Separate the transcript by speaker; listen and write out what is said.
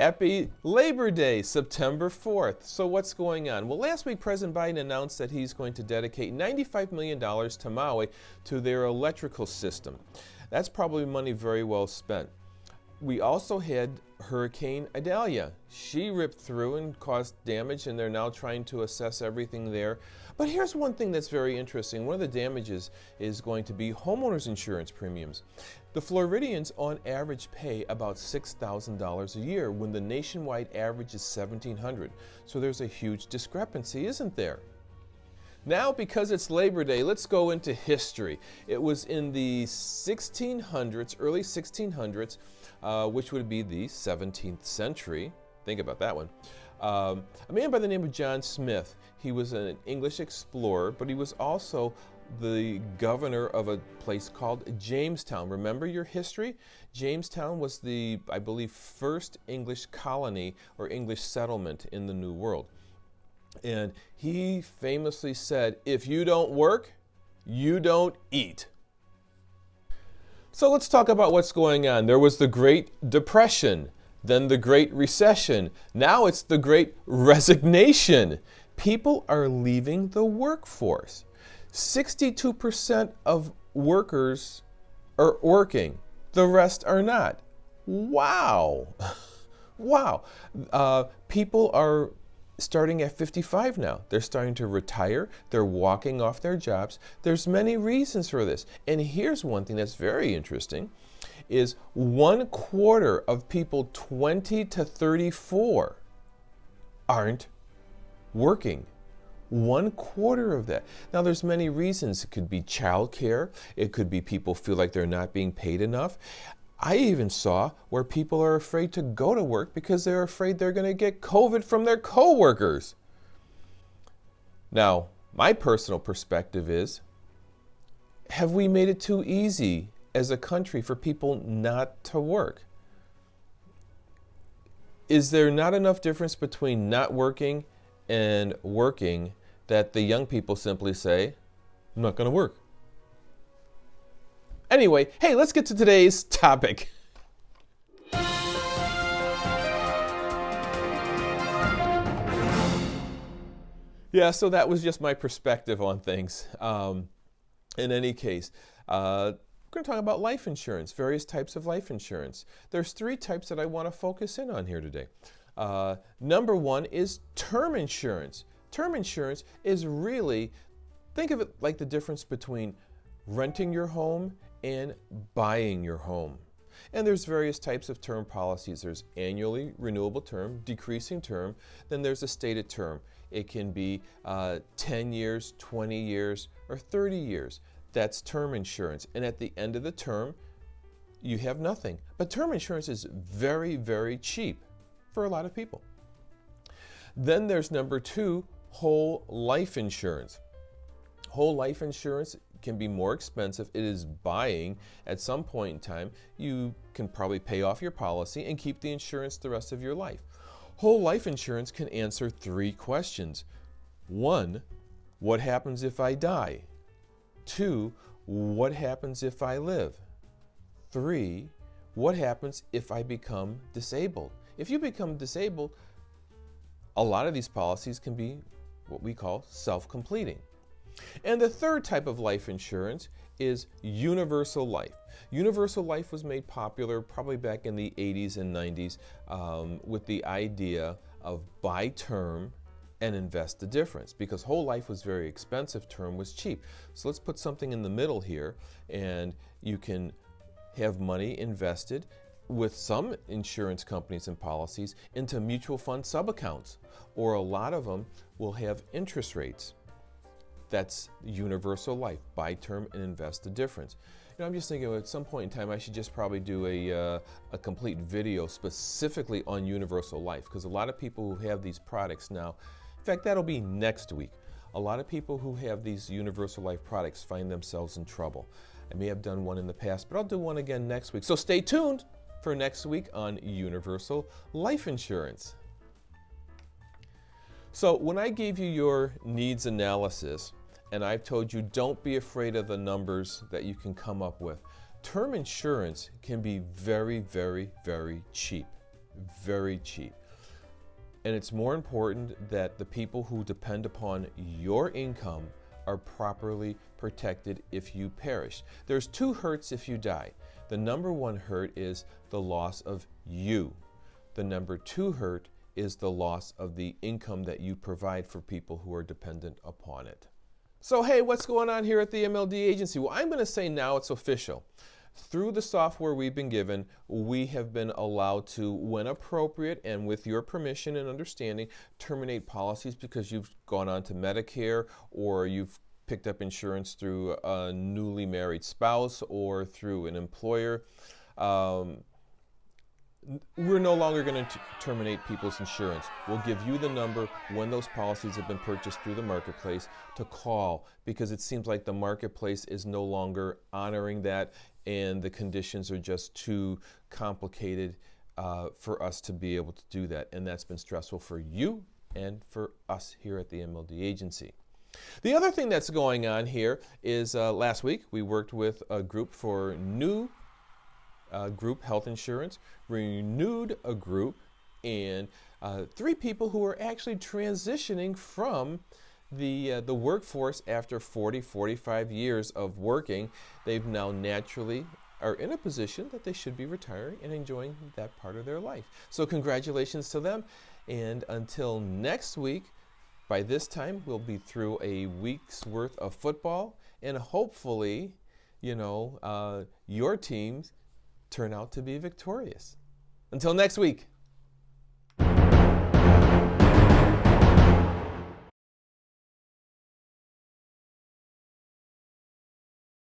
Speaker 1: Happy Labor Day, September 4th. So what's going on? Well, last week President Biden announced that he's going to dedicate $95 million to Maui to their electrical system. That's probably money very well spent. We also had Hurricane Idalia. She ripped through and caused damage, and they're now trying to assess everything there. But here's one thing that's very interesting. One of the damages is going to be homeowners insurance premiums. The Floridians on average pay about $6,000 a year when the nationwide average is $1,700. So there's a huge discrepancy, isn't there? Now, because it's Labor Day, let's go into history. It was in the 1600s, early 1600s, which would be the 17th century. Think about that one. A man by the name of John Smith. He was an English explorer, but he was also the governor of a place called Jamestown. Remember your history? Jamestown was the, I believe, first English colony or English settlement in the New World. And he famously said, if you don't work, you don't eat. So let's talk about what's going on. There was the Great Depression, then the Great Recession. Now it's the Great Resignation. People are leaving the workforce. 62% of workers are working. The rest are not. Wow. Wow. People are starting at 55 now. They're starting to retire. They're walking off their jobs. There's many reasons for this. And here's one thing that's very interesting is 1/4 of people 20 to 34 aren't working. 1/4 of that. Now there's many reasons. It could be childcare. It could be people feel like they're not being paid enough. I even saw where people are afraid to go to work because they're afraid they're going to get COVID from their coworkers. Now, my personal perspective is, have we made it too easy as a country for people not to work? Is there not enough difference between not working and working that the young people simply say, I'm not going to work? Anyway, hey, let's get to today's topic. Yeah, so that was just my perspective on things. In any case, we're going to talk about life insurance, various types of life insurance. There's 3 types that I want to focus in on here today. Number 1 is term insurance. Term insurance is really, think of it like the difference between renting your home and buying your home. And there's various types of term policies. There's annually renewable term, decreasing term, then there's a stated term. It can be 10 years, 20 years, or 30 years. That's term insurance. And at the end of the term, you have nothing. But term insurance is very, very cheap for a lot of people. Then there's number 2, whole life insurance. Whole life insurance can be more expensive. It is buying. At some point in time, you can probably pay off your policy and keep the insurance the rest of your life. Whole life insurance can answer 3 questions. 1, what happens if I die? 2, what happens if I live? 3, what happens if I become disabled? If you become disabled, a lot of these policies can be what we call self-completing. And the 3rd type of life insurance is universal life. Universal life was made popular probably back in the 80s and 90s with the idea of buy term and invest the difference, because whole life was very expensive, term was cheap. So let's put something in the middle here, and you can have money invested with some insurance companies and policies into mutual fund sub-accounts, or a lot of them will have interest rates. That's universal life, buy term and invest the difference. You know, I'm just thinking at some point in time I should just probably do a complete video specifically on universal life, because a lot of people who have these products now, in fact that'll be next week, a lot of people who have these universal life products find themselves in trouble. I may have done one in the past, but I'll do one again next week. So stay tuned for next week on universal life insurance. So when I gave you your needs analysis, and I've told you don't be afraid of the numbers that you can come up with, term insurance can be very, very, very cheap. very cheap. And it's more important that the people who depend upon your income are properly protected if you perish. There's two hurts if you die. The number one hurt is the loss of you. The number two hurt is the loss of the income that you provide for people who are dependent upon it. So hey, what's going on here at the MLD agency? Well, I'm going to say now it's official. Through the software we've been given, we have been allowed to, when appropriate and with your permission and understanding, terminate policies because you've gone on to Medicare or you've picked up insurance through a newly married spouse or through an employer. We're no longer going to terminate people's insurance. We'll give you the number when those policies have been purchased through the marketplace to call, because it seems like the marketplace is no longer honoring that and the conditions are just too complicated for us to be able to do that. And that's been stressful for you and for us here at the MLD agency. The other thing that's going on here is last week we worked with a group for new group health insurance, renewed a group, and 3 people who are actually transitioning from the workforce after 40-45 years of working. They've now naturally are in a position that they should be retiring and enjoying that part of their life. So congratulations to them, and until next week, by this time we'll be through a week's worth of football, and hopefully, your teams turn out to be victorious. Until next week.